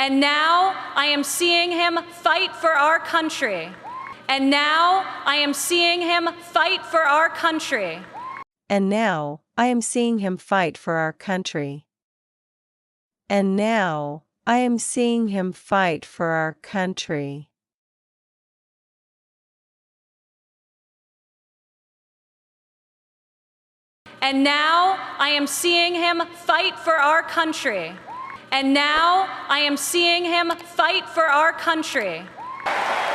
And now I am seeing him fight for our country. And now I am seeing him fight for our country. And now I am seeing him fight for our country. And now I am seeing him fight for our country. And now I am seeing him fight for our country. And now I am seeing him fight for our country.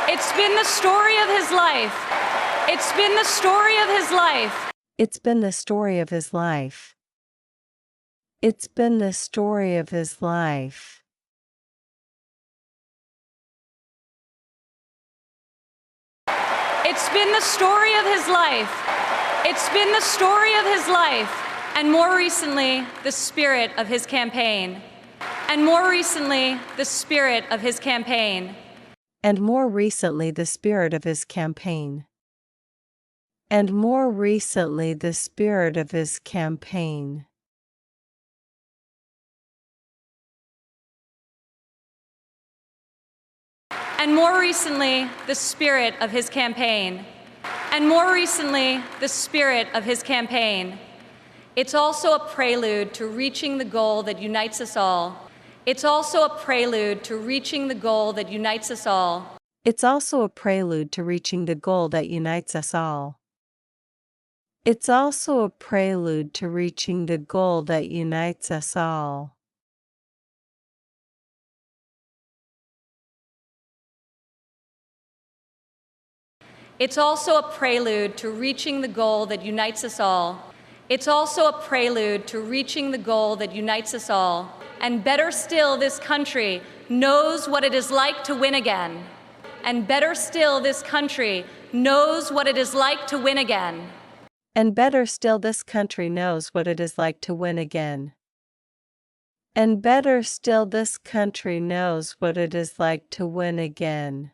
It's been the story of his life. It's been the story of his life. It's been the story of his life. It's been the story of his life. It's been the story of his life. It's been the story of his life. And more recently, the spirit of his campaign. And more recently, the spirit of his campaign. And more recently, the spirit of his campaign. And more recently, the spirit of his campaign. And more recently, the spirit of his campaign. And more recently, the spirit of his campaign. It's also a prelude to reaching the goal that unites us all. It's also a prelude to reaching the goal that unites us all. It's also a prelude to reaching the goal that unites us all. It's also a prelude to reaching the goal that unites us all. It's also a prelude to reaching the goal that unites us all. It's also a prelude to reaching the goal that unites us all. And better still, this country knows what it is like to win again. And better still, this country knows what it is like to win again. And better still, this country knows what it is like to win again. And better still, this country knows what it is like to win again.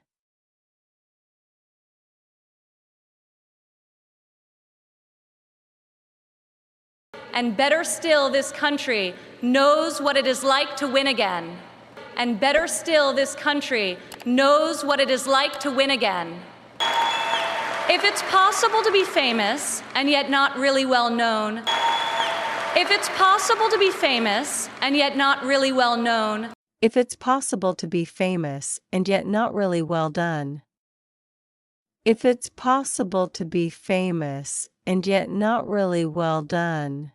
And better still, this country knows what it is like to win again. And better still, this country knows what it is like to win again. If it's possible to be famous and yet not really well known, if it's possible to be famous and yet not really well known, if it's possible to be famous and yet not really well done, if it's possible to be famous and yet not really well done,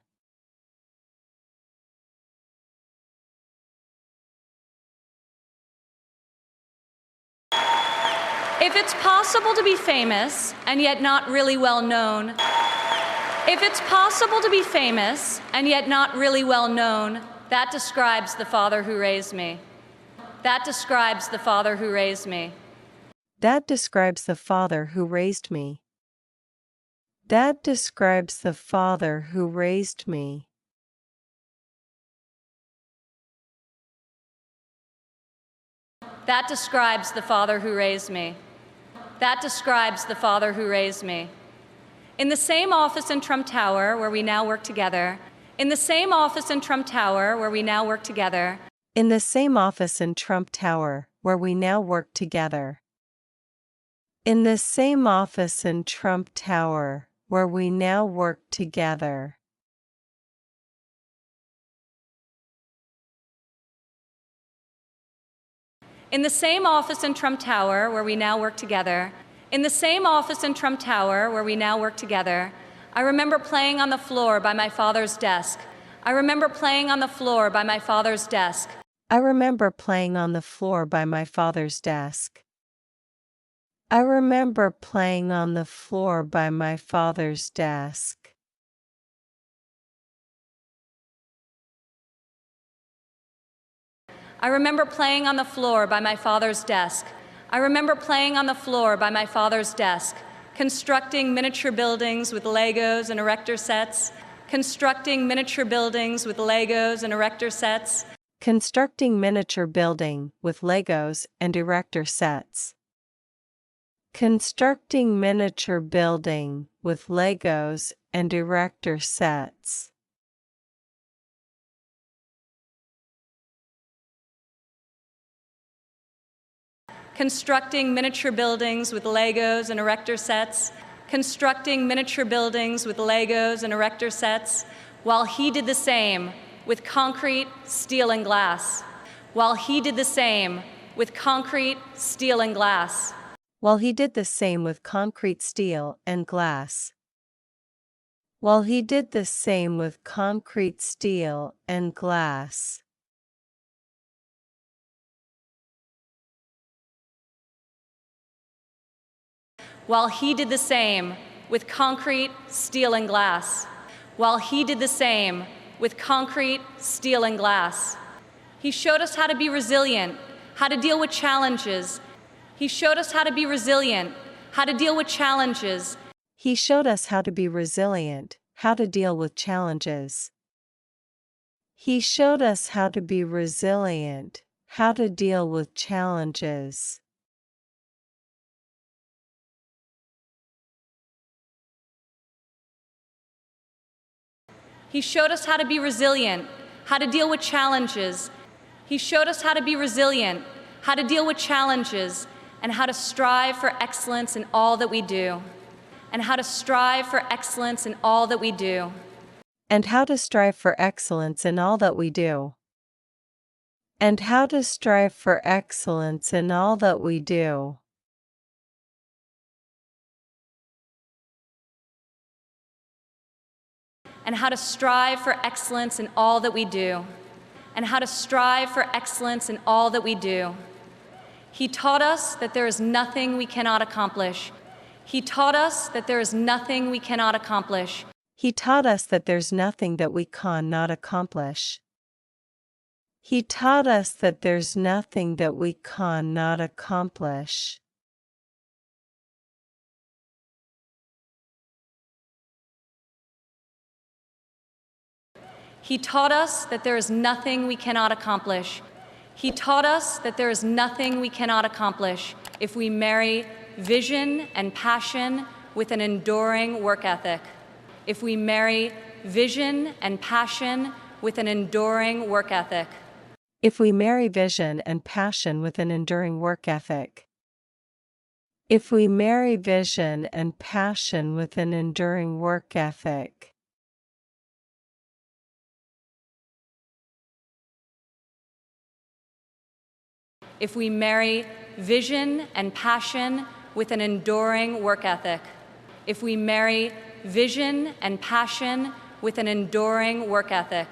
if it's possible to be famous and yet not really well known, if it's possible to be famous and yet not really well known, that describes the father who raised me. That describes the father who raised me. That describes the father who raised me. That describes the father who raised me. That describes the father who raised me. That describes the father who raised me. In the same office in Trump Tower where we now work together, in the same office in Trump Tower where we now work together, in the same office in Trump Tower where we now work together, in the same office in Trump Tower where we now work together, in the same office in Trump Tower where we now work together, in the same office in Trump Tower where we now work together, I remember playing on the floor by my father's desk. I remember playing on the floor by my father's desk. I remember playing on the floor by my father's desk. I remember playing on the floor by my father's desk. I remember playing on the floor by my father's desk. I remember playing on the floor by my father's desk, constructing miniature buildings with Legos and erector sets, constructing miniature buildings with Legos and erector sets, constructing miniature building with Legos and erector sets, constructing miniature building with Legos and erector sets. constructing miniature buildings with Legos and erector sets, constructing miniature buildings with Legos and erector sets, while he did the same with concrete, steel, and glass. While he did the same with concrete, steel, and glass. While he did the same with concrete, steel, and glass. While he did the same with concrete, steel, and glass. While he did the same with concrete, steel, and glass. While he did the same with concrete, steel, and glass. He showed us how to be resilient, how to deal with challenges. He showed us how to be resilient, how to deal with challenges. He showed us how to be resilient, how to deal with challenges. He showed us how to be resilient, how to deal with challenges. He showed us how to be resilient, how to deal with challenges. He showed us how to be resilient, how to deal with challenges, and how to strive for excellence in all that we do. And how to strive for excellence in all that we do. And how to strive for excellence in all that we do. And how to strive for excellence in all that we do. And how to strive for excellence in all that we do. And how to strive for excellence in all that we do. He taught us that there is nothing we cannot accomplish. He taught us that there is nothing we cannot accomplish. He taught us that there's nothing that we cannot accomplish. He taught us that there's nothing that we cannot accomplish. He taught us that there is nothing we cannot accomplish. He taught us that there is nothing we cannot accomplish if we marry vision and passion with an enduring work ethic. If we marry vision and passion with an enduring work ethic. If we marry vision and passion with an enduring work ethic. If we marry vision and passion with an enduring work ethic. If we marry vision and passion with an enduring work ethic. If we marry vision and passion with an enduring work ethic.